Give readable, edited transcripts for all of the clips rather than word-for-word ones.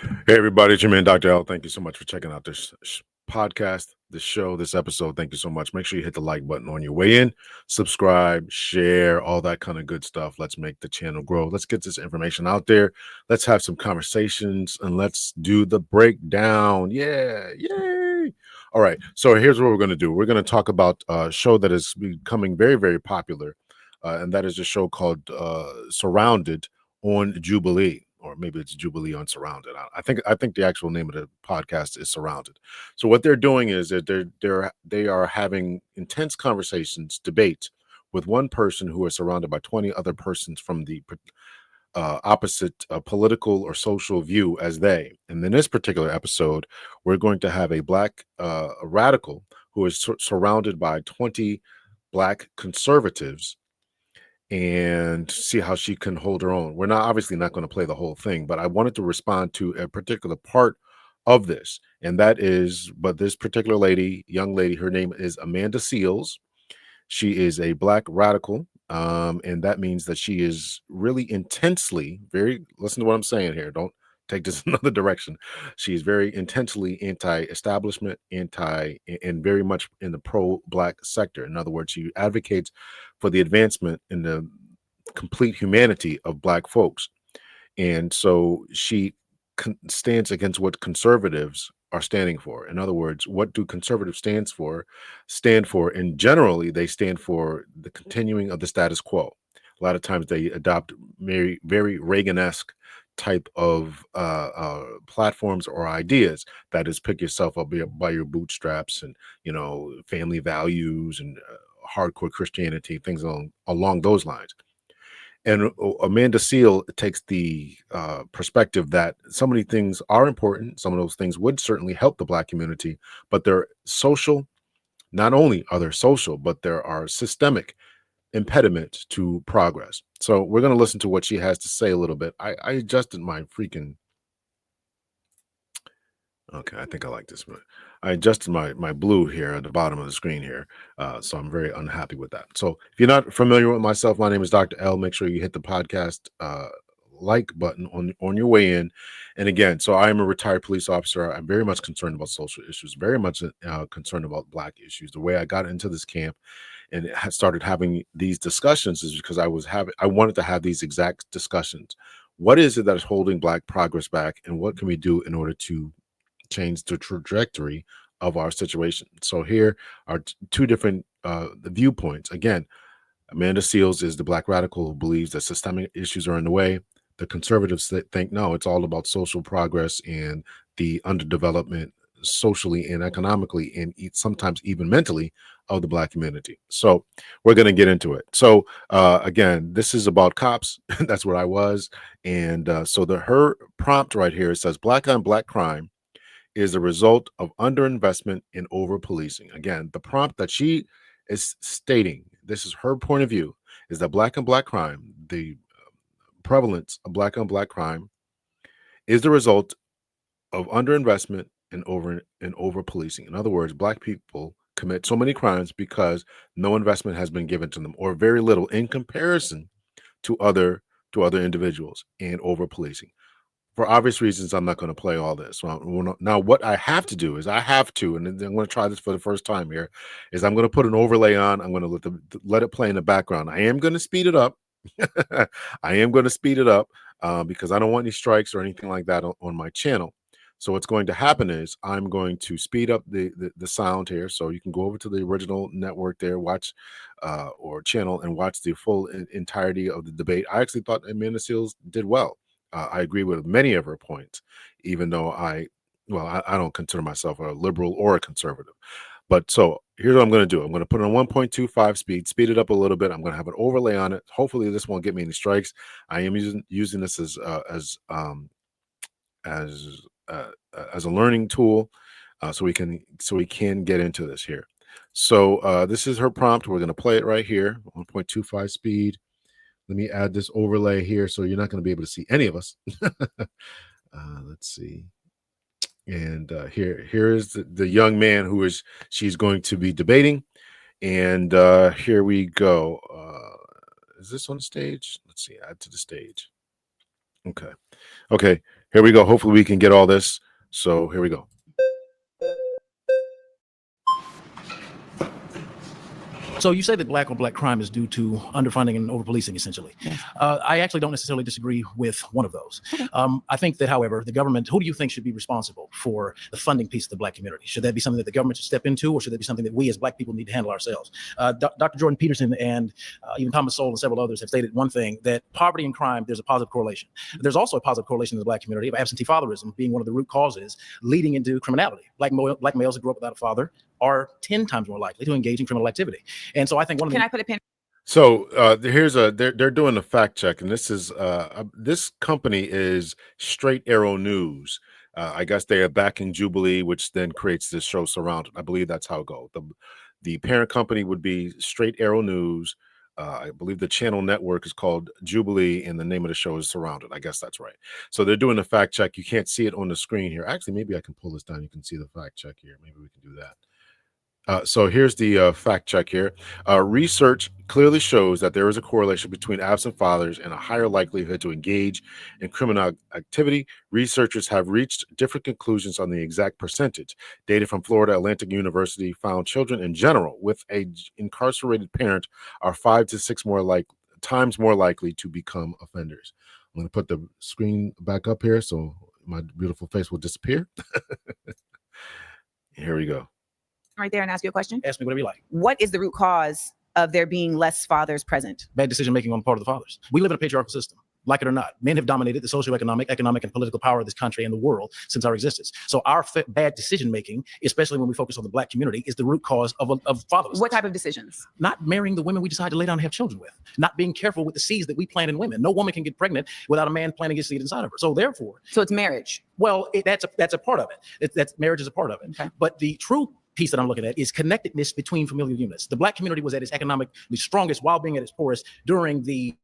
Hey, everybody, it's your man, Dr. L. Thank you so much for checking out this podcast, this show, this episode. Thank you so much. Make sure you hit the like button on your way in, subscribe, share, all that kind of good stuff. Let's make the channel grow. Let's get this information out there. Let's have some conversations and let's do the breakdown. Yeah, yay. All right. So here's what we're going to do. We're going to talk about a show that is becoming very, very popular, and that is a show called Surrounded on Jubilee, or maybe it's Jubilee on Surrounded. I think the actual name of the podcast is Surrounded. So what they're doing is that they are having intense conversations, debates with one person who is surrounded by 20 other persons from the opposite political or social view as they. And in this particular episode, we're going to have a black radical who is surrounded by 20 black conservatives and see how she can hold her own. We're not obviously not going to play the whole thing, but I wanted to respond to a particular part of this. And that is, but this particular lady, young lady, her name is Amanda Seals. She is a black radical. And that means that she is really intensely, very, listen to what I'm saying here. Don't take this another direction. She's very intensely anti-establishment, and very much in the pro-black sector. In other words, she advocates for the advancement in the complete humanity of black folks. And so she stands against what conservatives are standing for. In other words, what do conservatives stand for? And generally, they stand for the continuing of the status quo. A lot of times they adopt very, very Reagan-esque type of platforms or ideas. That is, pick yourself up by your bootstraps, and family values, and hardcore Christianity, things along those lines. And Amanda Seal takes the perspective that so many things are important. Some of those things would certainly help the black community, but they're social. Not only are they social, but there are systemic impediments to progress. So we're going to listen to what she has to say a little bit. I adjusted my freaking. Okay, I think I like this one. I adjusted my blue here at the bottom of the screen here, so I'm very unhappy with that. So if you're not familiar with myself, my name is Dr. L. Make sure you hit the podcast like button on your way in. And again, so I am a retired police officer. I'm very much concerned about social issues, very much concerned about black issues. The way I got into this camp and started having these discussions is because I wanted to have these exact discussions. What is it that is holding black progress back, and what can we do in order to change the trajectory of our situation? So here are two different viewpoints. Again, Amanda Seals is the black radical who believes that systemic issues are in the way. The conservatives that think, no, it's all about social progress and the underdevelopment socially and economically, and sometimes even mentally, of the black community. So we're going to get into it. So again, this is about cops. That's what I was. And so her prompt right here, it says black on black crime is a result of underinvestment and over policing. Again, the prompt that she is stating, this is her point of view, is that black on black crime, the prevalence of black on black crime, is the result of underinvestment and over policing. In other words, black people commit so many crimes because no investment has been given to them, or very little in comparison to other individuals, and over policing. For obvious reasons, I'm not going to play all this. Now, what I have to do is and I'm going to try this for the first time here, is I'm going to put an overlay on. I'm going to let it play in the background. I am going to speed it up. I am going to speed it up because I don't want any strikes or anything like that on my channel. So what's going to happen is I'm going to speed up the sound here, so you can go over to the original network there, watch or channel, and watch the full entirety of the debate. I actually thought Amanda Seals did well. I agree with many of her points, even though I don't consider myself a liberal or a conservative. But so here's what I'm going to do. I'm going to put it on 1.25 speed it up a little bit. I'm going to have an overlay on it. Hopefully this won't get me any strikes. I am using this as a learning tool, so we can get into this here. So this is her prompt. We're going to play it right here, 1.25 speed. Let me add this overlay here, so you're not going to be able to see any of us. Let's see. And here is the young man she's going to be debating. And here we go. Is this on stage? Let's see. Add to the stage. Okay. Here we go. Hopefully we can get all this. So here we go. So you say that black on black crime is due to underfunding and overpolicing, essentially. Yes. I actually don't necessarily disagree with one of those. I think that, however, the government, who do you think should be responsible for the funding piece of the black community? Should that be something that the government should step into, or should that be something that we as black people need to handle ourselves? Dr. Jordan Peterson and even Thomas Sowell and several others have stated one thing, that poverty and crime, there's a positive correlation. There's also a positive correlation in the black community of absentee fatherism being one of the root causes leading into criminality. Black males who grew up without a father are 10 times more likely to engage in criminal activity. And so I think Can I put a pin? So they're doing a fact check, and this company is Straight Arrow News. I guess they are backing Jubilee, which then creates this show Surrounded. I believe that's how it goes. The parent company would be Straight Arrow News. I believe the channel network is called Jubilee, and the name of the show is Surrounded. I guess that's right. So they're doing a fact check. You can't see it on the screen here. Actually, maybe I can pull this down. You can see the fact check here. Maybe we can do that. So here's the fact check here. Research clearly shows that there is a correlation between absent fathers and a higher likelihood to engage in criminal activity. Researchers have reached different conclusions on the exact percentage. Data from Florida Atlantic University found children in general with an incarcerated parent are 5 to 6 times more likely to become offenders. I'm going to put the screen back up here so my beautiful face will disappear. Here we go. Right there and ask you a question. Ask me whatever you like. What is the root cause of there being less fathers present? Bad decision making on the part of the fathers. We live in a patriarchal system. Like it or not, men have dominated the socioeconomic, economic, and political power of this country and the world since our existence. So our bad decision making, especially when we focus on the black community, is the root cause of fatherlessness. What type of decisions? Not marrying the women we decide to lay down and have children with. Not being careful with the seeds that we plant in women. No woman can get pregnant without a man planting his seed inside of her. So therefore, it's marriage. Well, that's a part of it. That's marriage is a part of it. Okay. But the true piece that I'm looking at is connectedness between familial units. The black community was at its economically strongest while being at its poorest during the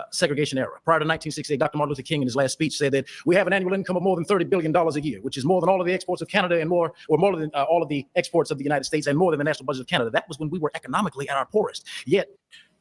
segregation era. Prior to 1968, Dr. Martin Luther King in his last speech said that we have an annual income of more than $30 billion a year, which is more than all of the exports of Canada and more than all of the exports of the United States and more than the national budget of Canada. That was when we were economically at our poorest. Yet,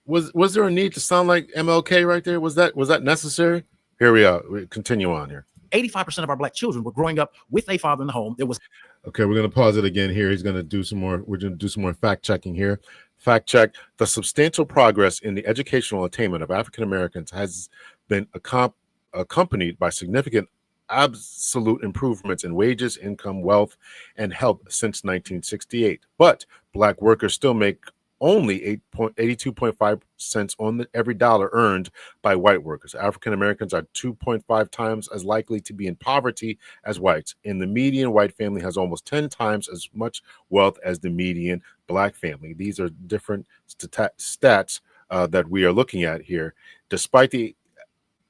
was there a need to sound like MLK right there? Was that necessary? Here we are. We continue on here. 85% of our black children were growing up with a father in the home. There was. Okay, we're going to pause it again here. He's going to do some more. We're going to do some more fact checking here. Fact check. The substantial progress in the educational attainment of African Americans has been accompanied by significant absolute improvements in wages, income, wealth, and health since 1968. But black workers still make only 82.5 cents on every dollar earned by white workers. African Americans are 2.5 times as likely to be in poverty as whites, and the median white family has almost 10 times as much wealth as the median black family. These are different stats that we are looking at here, despite the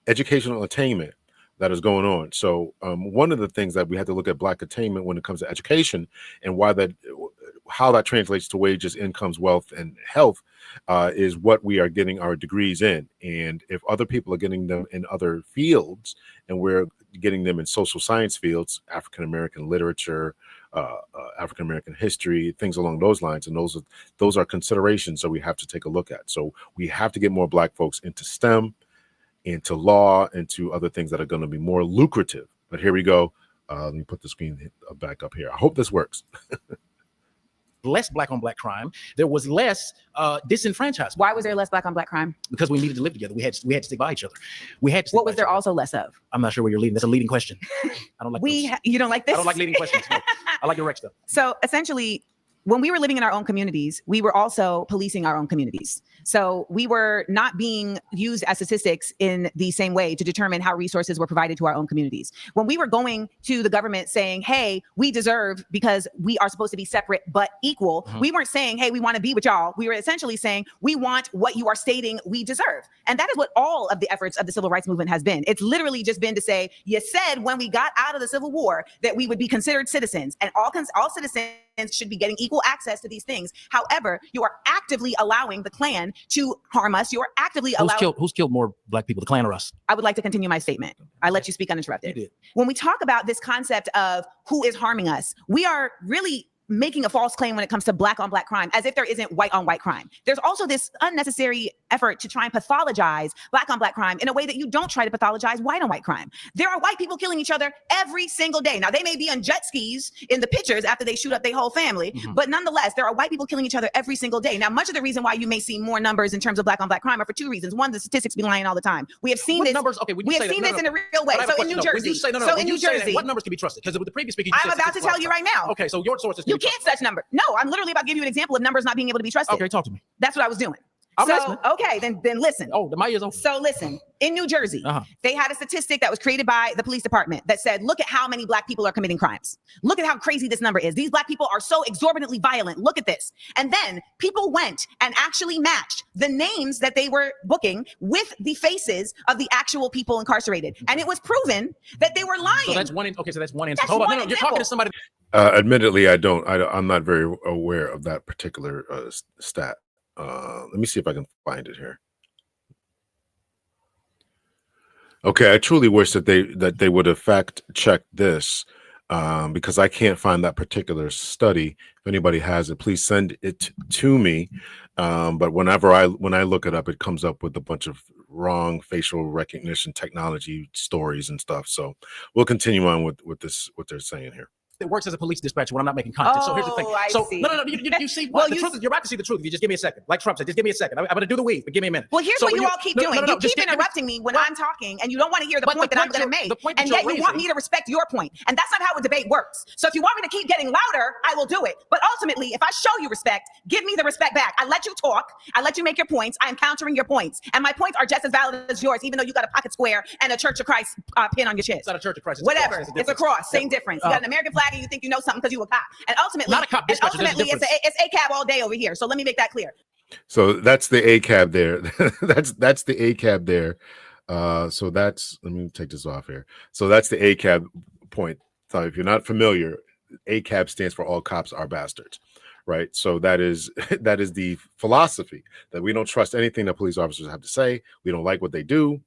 educational attainment that is going on. So one of the things that we have to look at black attainment when it comes to education and how that translates to wages, incomes, wealth, and health is what we are getting our degrees in. And if other people are getting them in other fields and we're getting them in social science fields, African-American literature, African-American history, things along those lines, and those are considerations that we have to take a look at. So we have to get more black folks into STEM, into law, into other things that are going to be more lucrative. But here we go. Let me put the screen back up here. I hope this works. Less black on black crime. There was less disenfranchisement. Why was there less black on black crime? Because we needed to live together. We had to stick by each other. What was there also less of? I'm not sure where you're leading. That's a leading question. I don't like you don't like this? I don't like leading questions. No. I like direct stuff. So essentially, when we were living in our own communities, we were also policing our own communities. So we were not being used as statistics in the same way to determine how resources were provided to our own communities. When we were going to the government saying, hey, we deserve because we are supposed to be separate but equal, we weren't saying, hey, we want to be with y'all. We were essentially saying, we want what you are stating we deserve. And that is what all of the efforts of the civil rights movement has been. It's literally just been to say, you said when we got out of the Civil War that we would be considered citizens, and all citizens should be getting equal access to these things. However, you are actively allowing the Klan to harm us. You are actively allowing. Who's killed more black people, the Klan or us? I would like to continue my statement. I let you speak uninterrupted. You did. When we talk about this concept of who is harming us, we are really making a false claim when it comes to black on black crime, as if there isn't white on white crime. There's also this unnecessary effort to try and pathologize black on black crime in a way that you don't try to pathologize white on white crime. There are white people killing each other every single day. Now, they may be on jet skis in the pictures after they shoot up their whole family, but nonetheless, there are white people killing each other every single day. Now, much of the reason why you may see more numbers in terms of black on black crime are for two reasons. One, the statistics be lying all the time. We have seen this. Numbers? Okay, we have seen this in a real way. So in New Jersey, what numbers can be trusted? Because with the previous speaker, I'm about to tell you right now. Okay, so your sources. You can't such number. No, I'm literally about to give you an example of numbers not being able to be trusted. Okay, talk to me. That's what I was doing. I'm so listening. okay, then listen. Oh, the mic is on. So listen, in New Jersey, they had a statistic that was created by the police department that said, look at how many black people are committing crimes. Look at how crazy this number is. These black people are so exorbitantly violent. Look at this. And then people went and actually matched the names that they were booking with the faces of the actual people incarcerated. And it was proven that they were lying. So that's one. Okay, so that's one answer. That's Hold on. one No, you're talking to somebody. Admittedly, I'm not very aware of that particular stat. Let me see if I can find it here. Okay, I truly wish that they would have fact checked this, because I can't find that particular study. If anybody has it, please send it to me. But when I look it up, it comes up with a bunch of wrong facial recognition technology stories and stuff. So we'll continue on with this, what they're saying here. It works as a police dispatcher when I'm not making content. So here's the thing. So see. No. You see, well, the truth is, you're about to see the truth. If you just give me a second, like Trump said, just give me a second. I'm going to do the weave, but give me a minute. Well, here's what you all keep doing. You keep interrupting me when I'm talking, and you don't want to hear the point that I'm going to make, and yet you want me to respect your point, and that's not how a debate works. So if you want me to keep getting louder, I will do it. But ultimately, if I show you respect, give me the respect back. I let you talk. I let you make your points. I am countering your points, and my points are just as valid as yours, even though you got a pocket square and a Church of Christ pin on your chest. It's not a Church of Christ. Whatever. It's a cross. Same difference. You got an American flag, and you think you know something because you a cop. And ultimately, not a cop. it's ACAB all day over here. So let me make that clear. So that's the ACAB there. that's the ACAB there. So that's, let me take this off here. So that's the ACAB point. So if you're not familiar, ACAB stands for all cops are bastards. Right. So that is the philosophy that we don't trust anything that police officers have to say. We don't like what they do.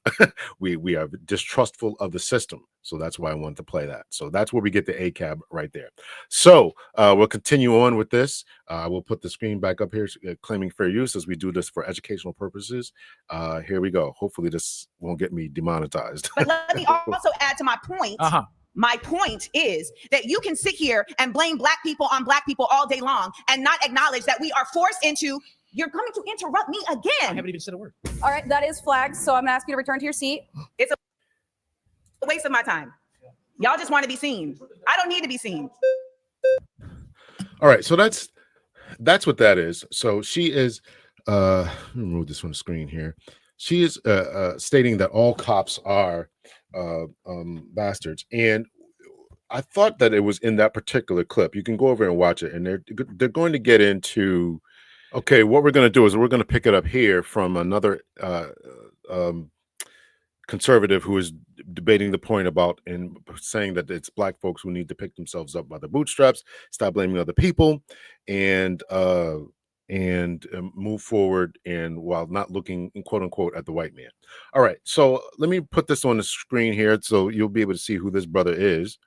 we are distrustful of the system. So that's why I wanted to play that. So that's where we get the ACAB right there. So we'll continue on with this. We'll put the screen back up here, claiming fair use, as we do this for educational purposes. Here we go. Hopefully this won't get me demonetized. But let me also add to my point. My point is that you can sit here and blame black people on black people all day long and not acknowledge that we are forced into, you're coming to interrupt me again. I haven't even said a word. All right, that is flagged. So I'm gonna ask you to return to your seat. It's a waste of my time. Y'all just want to be seen. I don't need to be seen. All right, so that's what that is. So she is, let me remove this from the screen here. She is stating that all cops are bastards, and I thought that it was in that particular clip. You can go over and watch it, and they're going to get into, okay, what we're going to do is we're going to pick it up here from another conservative who is debating the point about and saying that it's black folks who need to pick themselves up by the bootstraps, stop blaming other people, and move forward, and while not looking, quote unquote, at the white man. All right, so let me put this on the screen here so you'll be able to see who this brother is.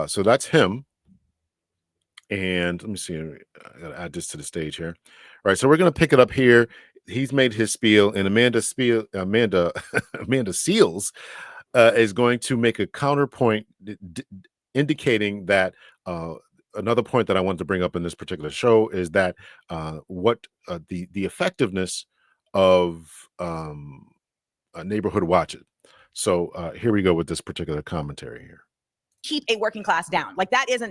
So that's him. And let me see, I gotta add this to the stage here. All right, so we're gonna pick it up here. He's made his spiel, and Amanda Seals is going to make a counterpoint indicating that another point that I wanted to bring up in this particular show is that the effectiveness of neighborhood watch. So here we go with this particular commentary here. Keep a working class down. Like that is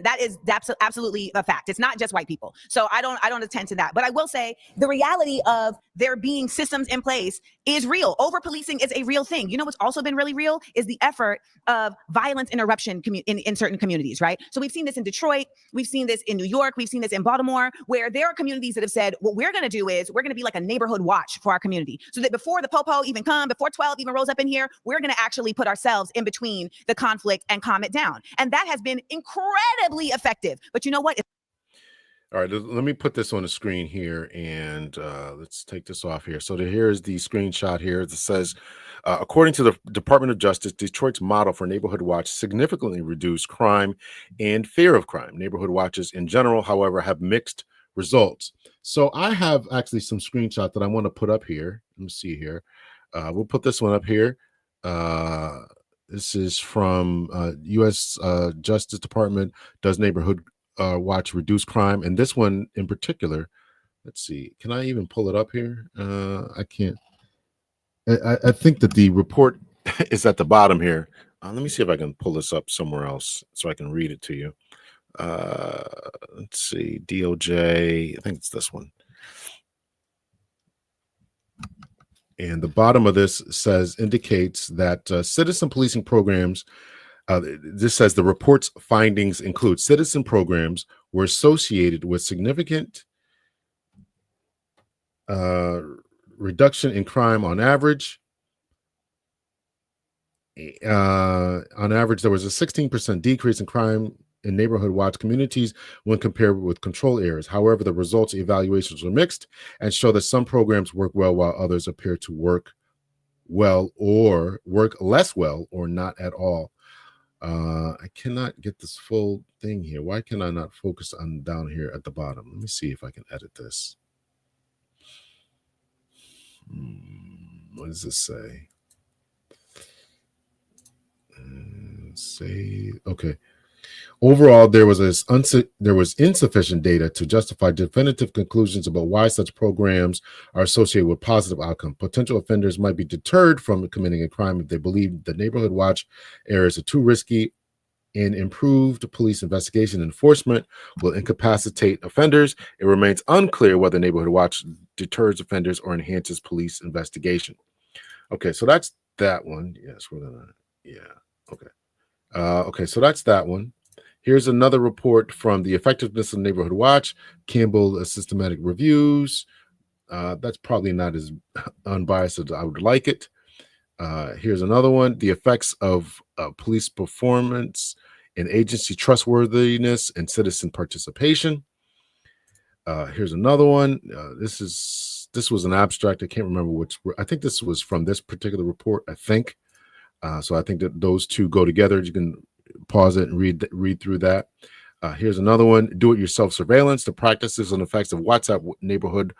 absolutely a fact. It's not just white people. So I don't attend to that. But I will say the reality of there being systems in place is real. Over policing is a real thing. You know what's also been really real is the effort of violence interruption in certain communities, right? So we've seen this in Detroit, we've seen this in New York, we've seen this in Baltimore, where there are communities that have said, what we're gonna do is we're gonna be like a neighborhood watch for our community. So that before the popo even come, before 12 even rolls up in here, we're gonna actually put ourselves in between the conflict and calm it down. And that has been incredibly effective. But you know what? All right, let me put this on the screen here, and let's take this off here. So here's the screenshot here that says, according to the Department of Justice, Detroit's model for Neighborhood Watch significantly reduced crime and fear of crime. Neighborhood watches in general, however, have mixed results. So I have actually some screenshot that I want to put up here. Let me see here. We'll put this one up here. This is from U.S. Justice Department. Does Neighborhood Watch reduce crime? And this one in particular, let's see, can I even pull it up here? I can't. I think that the report is at the bottom here. Let me see if I can pull this up somewhere else so I can read it to you. Let's see, DOJ, I think it's this one. And the bottom of this indicates that citizen policing programs, this says the report's findings include citizen programs were associated with significant reduction in crime on average. On average, there was a 16% decrease in crime in neighborhood watch communities when compared with control areas. However, the results evaluations were mixed and show that some programs work well while others appear to work well or work less well or not at all. I cannot get this full thing here. Why can I not focus on down here at the bottom? Let me see if I can edit this. What does this say? Okay. Overall, there was insufficient data to justify definitive conclusions about why such programs are associated with positive outcome. Potential offenders might be deterred from committing a crime if they believe the neighborhood watch areas are too risky, and improved police investigation and enforcement will incapacitate offenders. It remains unclear whether neighborhood watch deters offenders or enhances police investigation. Okay, so that's that one. Yes, we're gonna, yeah, okay. Okay, so that's that one. Here's another report from the Effectiveness of Neighborhood Watch, Campbell Systematic Reviews. That's probably not as unbiased as I would like it. Here's another one, the effects of police performance and agency trustworthiness and citizen participation. Here's another one. This was an abstract. I can't remember which. I think this was from this particular report, I think. So I think that those two go together. You can pause it and read through that. Here's another one, do-it-yourself surveillance, the practices and effects of WhatsApp neighborhood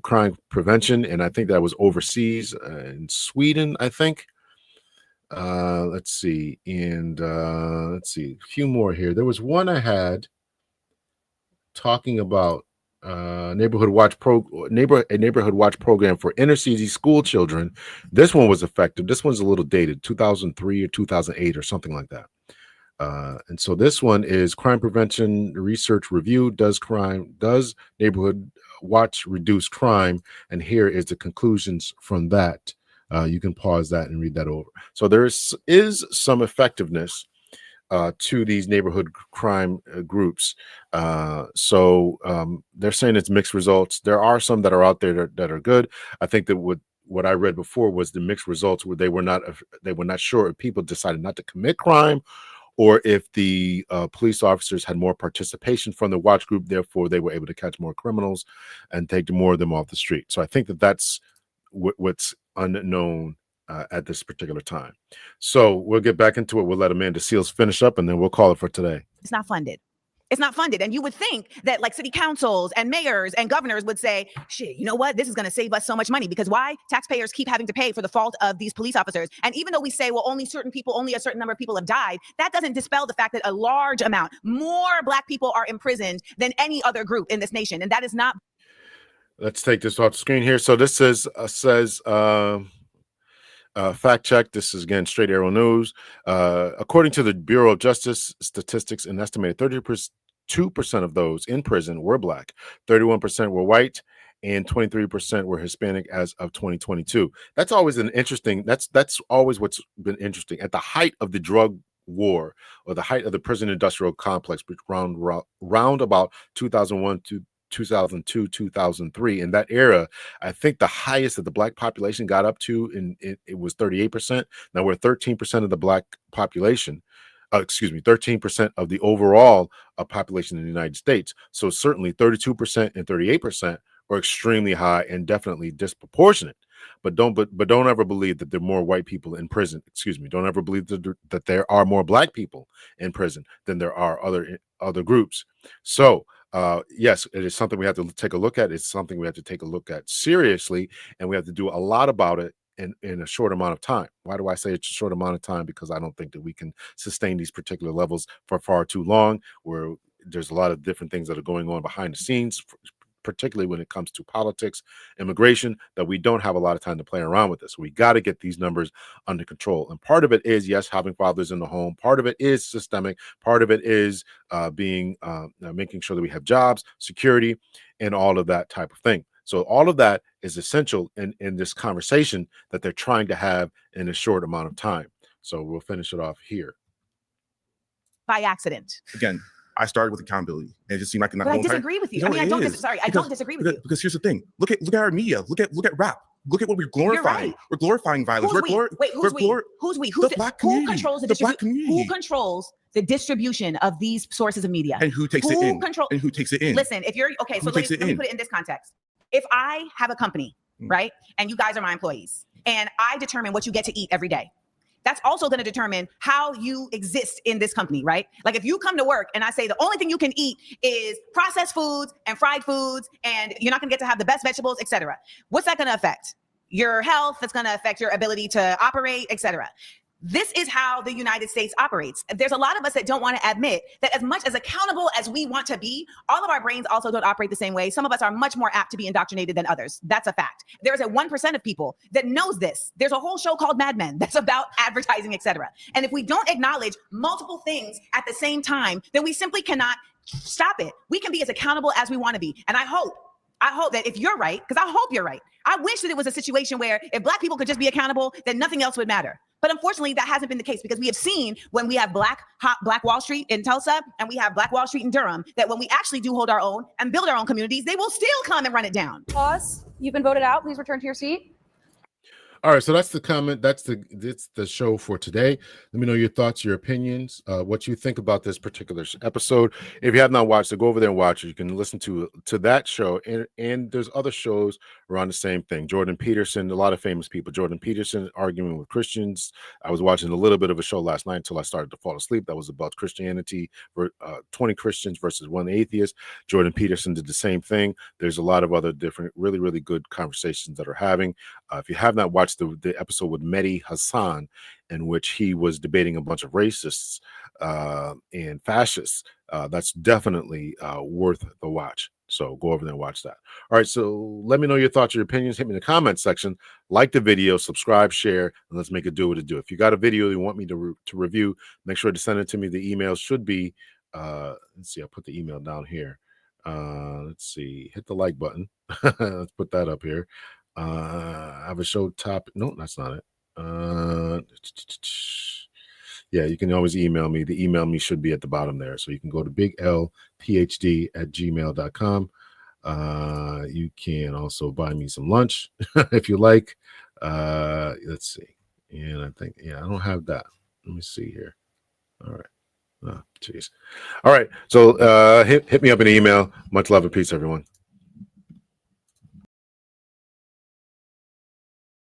crime prevention. And I think that was overseas in Sweden, I think. Let's see. And let's see, a few more here. There was one I had talking about neighborhood watch program for inner city school children. This one was effective. This one's a little dated, 2003 or 2008 or something like that. And so this one is crime prevention research review. Does neighborhood watch reduce crime? And here is the conclusions from that. You can pause that and read that over. So there is some effectiveness to these neighborhood crime groups. So they're saying it's mixed results. There are some that are out there that are good. I think that what I read before was the mixed results where they were not sure if people decided not to commit crime or if the police officers had more participation from the watch group, therefore they were able to catch more criminals and take more of them off the street. So I think that that's what's unknown at this particular time. So we'll get back into it. We'll let Amanda Seals finish up and then we'll call it for today. It's not funded. It's not funded. And you would think that like city councils and mayors and governors would say, shit, you know what? This is going to save us so much money, because why? Taxpayers keep having to pay for the fault of these police officers. And even though we say, well, only a certain number of people have died, that doesn't dispel the fact that a large amount, more Black people are imprisoned than any other group in this nation. And that is not. Let's take this off the screen here. So this says fact check. This is again Straight Arrow News. According to the Bureau of Justice Statistics, an estimated 32% of those in prison were Black, 31% were white, and 23% were Hispanic as of 2022. That's always an interesting. That's always what's been interesting. At the height of the drug war, or the height of the prison industrial complex, round about 2001 to 2002, 2003, in that era, I think the highest that the Black population got up to, it was 38%. Now we're 13% of the Black population. 13% of the overall population in the United States. So certainly 32% and 38% are extremely high and definitely disproportionate. But don't ever believe that there are more white people in prison. Excuse me. Don't ever believe that there are more black people in prison than there are other groups. So yes, it is something we have to take a look at. It's something we have to take a look at seriously, and we have to do a lot about it in a short amount of time. Why do I say it's a short amount of time? Because I don't think that we can sustain these particular levels for far too long, where there's a lot of different things that are going on behind the scenes, particularly when it comes to politics, immigration, that we don't have a lot of time to play around with this. We got to get these numbers under control. And part of it is, yes, having fathers in the home. Part of it is systemic. Part of it is making sure that we have jobs, security, and all of that type of thing. So all of that is essential in this conversation that they're trying to have in a short amount of time. So we'll finish it off here. By accident. Again, I started with accountability. And it just seemed like but I disagree with you. No, I mean, I don't disagree with you. Because here's the thing. Look at our media. Look at rap. Look at what we're glorifying. Right. We're glorifying violence. Who's we? Who's the black community. Who controls the black community? Who controls the distribution of these sources of media? And who takes it in? And who takes it in? Listen, if you're okay, so let me put it in this context. If I have a company, right, and you guys are my employees, and I determine what you get to eat every day, that's also going to determine how you exist in this company, right? Like if you come to work and I say the only thing you can eat is processed foods and fried foods, and you're not going to get to have the best vegetables, etc. What's that going to affect? Your health. That's going to affect your ability to operate, etc. This is how the United States operates. There's a lot of us that don't want to admit that as much as accountable as we want to be, all of our brains also don't operate the same way. Some of us are much more apt to be indoctrinated than others. That's a fact. There's a 1% of people that knows this. There's a whole show called Mad Men that's about advertising, etc. And if we don't acknowledge multiple things at the same time, then we simply cannot stop it. We can be as accountable as we want to be. And I hope that if you're right, because I hope you're right, I wish that it was a situation where if black people could just be accountable, then nothing else would matter. But unfortunately, that hasn't been the case, because we have seen when we have Black Wall Street in Tulsa and we have Black Wall Street in Durham, that when we actually do hold our own and build our own communities, they will still come and run it down. Pause. You've been voted out. Please return to your seat. All right, so that's the comment. That's the show for today. Let me know your thoughts, your opinions, what you think about this particular episode. If you have not watched it, go over there and watch it. You can listen to that show, and there's other shows around the same thing. Jordan Peterson, a lot of famous people. Jordan Peterson arguing with Christians. I was watching a little bit of a show last night until I started to fall asleep. That was about Christianity, 20 Christians versus one atheist. Jordan Peterson did the same thing. There's a lot of other different, really, really good conversations that are having. If you have not watched the episode with Mehdi Hassan, in which he was debating a bunch of racists and fascists, that's definitely worth the watch. So go over there and watch that. All right, so let me know your thoughts, your opinions. Hit me in the comment section. Like the video, subscribe, share, and let's make it do what it do. If you got a video you want me to review, make sure to send it to me. The email should be, let's see, I'll put the email down here. Let's see, hit the like button. Let's put that up here. I have a show topic. No, that's not it. Yeah, you can always email me. The email me should be at the bottom there. So you can go to biglphd@gmail.com. You can also buy me some lunch if you like. Let's see. And I think, I don't have that. Let me see here. All right. Oh, geez. All right. So hit me up in the email. Much love and peace, everyone.